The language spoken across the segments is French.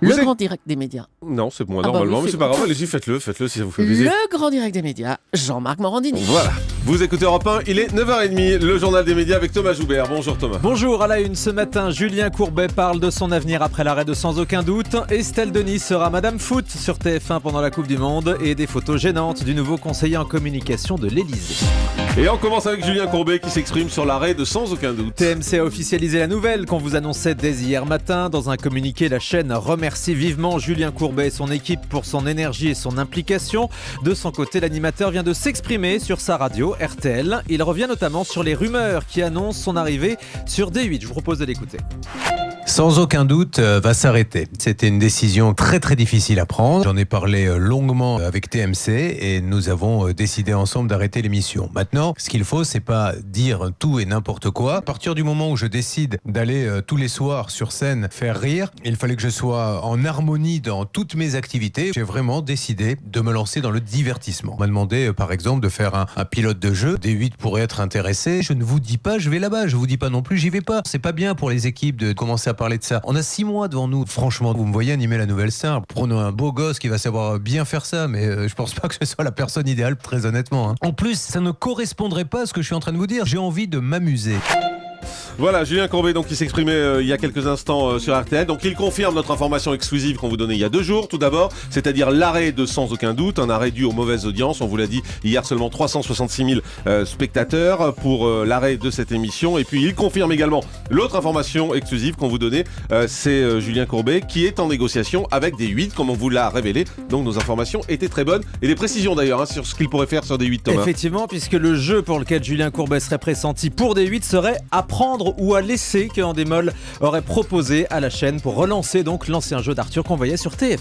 Le grand direct des médias. Non, c'est moi Ah bah normalement, oui, mais c'est c'est pas bon. grave, allez-y, faites-le si ça vous fait plaisir. Le grand direct des médias, Jean-Marc Morandini. Voilà, vous écoutez Europe 1, il est 9h30, le journal des médias avec Thomas Joubert. Bonjour Thomas. Bonjour, à la une ce matin, Julien Courbet parle de son avenir après l'arrêt de Sans aucun doute. Estelle Denis sera Madame Foot sur TF1 pendant la Coupe du Monde et des photos gênantes du nouveau conseiller en communication de l'Elysée. Et on commence avec Julien Courbet qui s'exprime sur l'arrêt de Sans aucun doute. TMC a officialisé la nouvelle qu'on vous annonçait dès hier matin. Dans un communiqué, la chaîne remercie vivement Julien Courbet et son équipe pour son énergie et son implication. De son côté, l'animateur vient de s'exprimer sur sa radio RTL. Il revient notamment sur les rumeurs qui annoncent son arrivée sur D8. Je vous propose de l'écouter. Sans aucun doute, va s'arrêter. C'était une décision très très difficile à prendre. J'en ai parlé longuement avec TMC et nous avons décidé ensemble d'arrêter l'émission. Maintenant, ce qu'il faut, c'est pas dire tout et n'importe quoi. À partir du moment où je décide d'aller tous les soirs sur scène faire rire, il fallait que je sois en harmonie dans toutes mes activités. J'ai vraiment décidé de me lancer dans le divertissement. On m'a demandé par exemple de faire un pilote de jeu. D8 pourrait être intéressé. Je ne vous dis pas je vais là-bas, je vous dis pas non plus j'y vais pas. C'est pas bien pour les équipes de commencer à parler de ça. On a 6 mois devant nous. Franchement, vous me voyez animer la Nouvelle Star. Prenons un beau gosse qui va savoir bien faire ça, mais je pense pas que ce soit la personne idéale, très honnêtement. En plus, ça ne correspondrait pas à ce que je suis en train de vous dire. J'ai envie de m'amuser. Voilà, Julien Courbet donc, qui s'exprimait il y a quelques instants sur RTL. Donc il confirme notre information exclusive qu'on vous donnait il y a 2 jours, tout d'abord, c'est-à-dire l'arrêt de Sans aucun doute, un arrêt dû aux mauvaises audiences. On vous l'a dit hier, seulement 366 000 spectateurs pour l'arrêt de cette émission. Et puis il confirme également l'autre information exclusive qu'on vous donnait, c'est Julien Courbet qui est en négociation avec D8, comme on vous l'a révélé. Donc nos informations étaient très bonnes et des précisions d'ailleurs sur ce qu'il pourrait faire sur D8, Thomas. Effectivement, puisque le jeu pour lequel Julien Courbet serait pressenti pour D8 serait à prendre ou à laisser, que Endemol aurait proposé à la chaîne pour relancer donc l'ancien jeu d'Arthur qu'on voyait sur TF1.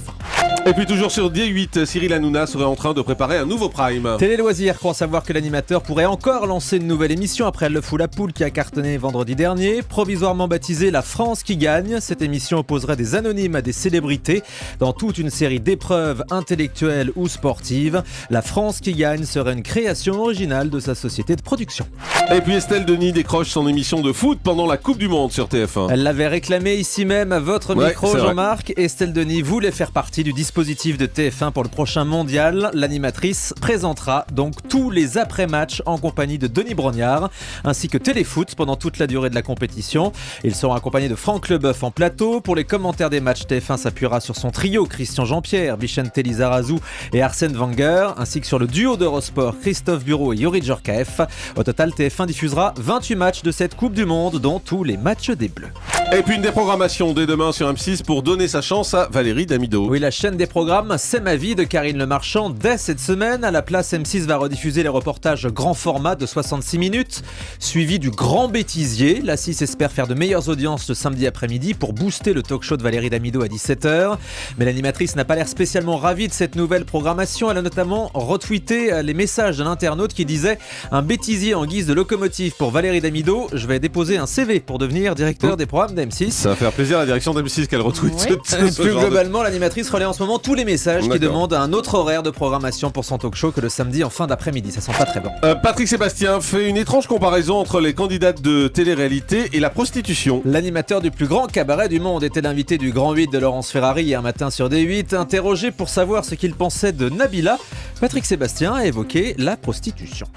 Et puis toujours sur D8, Cyril Hanouna serait en train de préparer un nouveau prime. Télé Loisirs croit savoir que l'animateur pourrait encore lancer une nouvelle émission après Le Fou la Poule qui a cartonné vendredi dernier. Provisoirement baptisée La France qui gagne, cette émission opposerait des anonymes à des célébrités dans toute une série d'épreuves intellectuelles ou sportives. La France qui gagne serait une création originale de sa société de production. Et puis Estelle Denis décroche son émission de foot pendant la Coupe du Monde sur TF1. Elle l'avait réclamé ici même à votre micro, c'est Jean-Marc. Estelle Denis voulait faire partie du dispositif de TF1 pour le prochain mondial. L'animatrice présentera donc tous les après-matchs en compagnie de Denis Brognard ainsi que Téléfoot pendant toute la durée de la compétition. Ils seront accompagnés de Franck Leboeuf en plateau. Pour les commentaires des matchs, TF1 s'appuiera sur son trio Christian Jean-Pierre, Vicente Lizarazu et Arsène Wenger, ainsi que sur le duo d'Eurosport Christophe Bureau et Yuri Djorkaeff. Au total, TF1 diffusera 28 matchs de cette Coupe du Monde, dont tous les matchs des Bleus. Et puis une déprogrammation dès demain sur M6 pour donner sa chance à Valérie Damido. Oui, la chaîne des programmes C'est ma vie de Karine Le Marchand dès cette semaine. À la place, M6 va rediffuser les reportages grand format de 66 minutes, suivi du Grand Bêtisier. La 6 espère faire de meilleures audiences ce samedi après-midi pour booster le talk show de Valérie Damido à 17h. Mais l'animatrice n'a pas l'air spécialement ravie de cette nouvelle programmation. Elle a notamment retweeté les messages d'un internaute qui disait « Un bêtisier en guise de locomotive pour Valérie Damido. Je vais déposer un CV pour devenir directeur des programmes d'M6. » Ça va faire plaisir à la direction d'M6 qu'elle retweet ce Plus genre globalement, l'animatrice relaie en ce moment tous les messages qui D'accord. demandent un autre horaire de programmation pour son talk show que le samedi en fin d'après-midi. Ça sent pas très bon. Patrick Sébastien fait une étrange comparaison entre les candidates de télé-réalité et la prostitution. L'animateur du plus grand cabaret du monde était l'invité du Grand 8 de Laurence Ferrari hier matin sur D8. Interrogé pour savoir ce qu'il pensait de Nabila, Patrick Sébastien a évoqué la prostitution.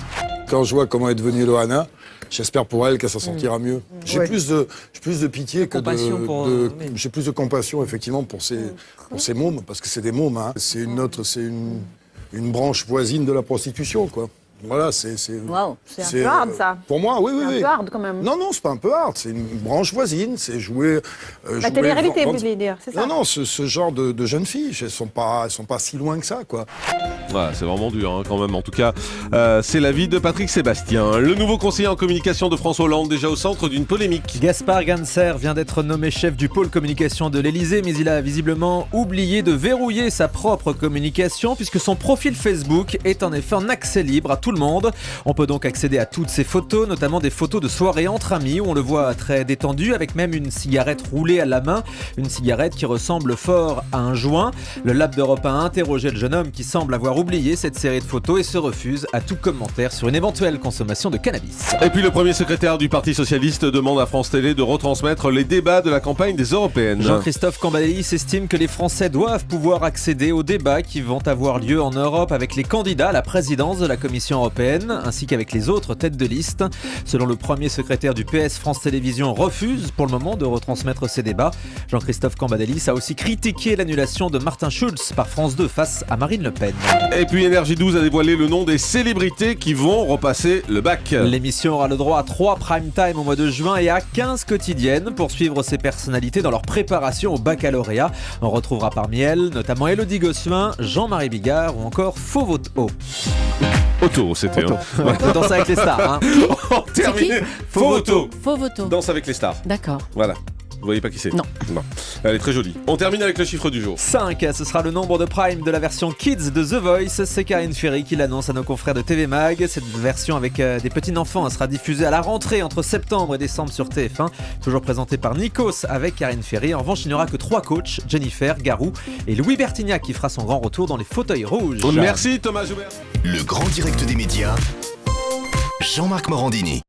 Quand je vois comment est devenue Loana, j'espère pour elle qu'elle s'en sortira mieux. J'ai plus de pitié que j'ai plus de compassion effectivement pour ces mômes, parce que c'est des mômes. Hein. C'est une branche voisine de la prostitution, quoi. Voilà, Waouh, c'est un peu hard ça. Pour moi, oui. C'est un peu hard quand même. Non, c'est pas un peu hard, c'est une branche voisine, c'est jouer... La télé-réalité, vous voulez dire, c'est ça? Non, ce genre de jeunes filles, elles sont pas si loin que ça, quoi. Ouais, c'est vraiment dur hein, quand même. En tout cas, c'est l'avis de Patrick Sébastien. Le nouveau conseiller en communication de François Hollande, déjà au centre d'une polémique. Gaspard Ganser vient d'être nommé chef du pôle communication de l'Elysée, mais il a visiblement oublié de verrouiller sa propre communication puisque son profil Facebook est en effet en accès libre à tout tout le monde. On peut donc accéder à toutes ces photos, notamment des photos de soirée entre amis où on le voit très détendu avec même une cigarette roulée à la main, une cigarette qui ressemble fort à un joint. Le Lab d'Europe 1 a interrogé le jeune homme qui semble avoir oublié cette série de photos et se refuse à tout commentaire sur une éventuelle consommation de cannabis. Et puis le premier secrétaire du Parti Socialiste demande à France Télé de retransmettre les débats de la campagne des Européennes. Jean-Christophe Cambadélis estime que les Français doivent pouvoir accéder aux débats qui vont avoir lieu en Europe avec les candidats à la présidence de la Commission européenne ainsi qu'avec les autres têtes de liste. Selon le premier secrétaire du PS, France Télévisions refuse pour le moment de retransmettre ces débats. Jean-Christophe Cambadélis a aussi critiqué l'annulation de Martin Schulz par France 2 face à Marine Le Pen. Et puis Énergie 12 a dévoilé le nom des célébrités qui vont repasser le bac. L'émission aura le droit à 3 prime time au mois de juin et à 15 quotidiennes pour suivre ces personnalités dans leur préparation au baccalauréat. On retrouvera parmi elles notamment Élodie Gossuin, Jean-Marie Bigard ou encore Fauvoto. Auto, c'était. Danse avec les stars. Terminé. Fauvoto. Fauvoto. Danse avec les stars. D'accord. Voilà. Vous voyez pas qui c'est? Non. Elle est très jolie. On termine avec le chiffre du jour. 5, ce sera le nombre de prime de la version Kids de The Voice. C'est Karine Ferry qui l'annonce à nos confrères de TV Mag. Cette version avec des petits enfants sera diffusée à la rentrée entre septembre et décembre sur TF1. Toujours présentée par Nikos avec Karine Ferry. En revanche, il n'y aura que 3 coachs, Jennifer, Garou et Louis Bertignac qui fera son grand retour dans les fauteuils rouges. Merci Thomas Joubert. Le grand direct des médias, Jean-Marc Morandini.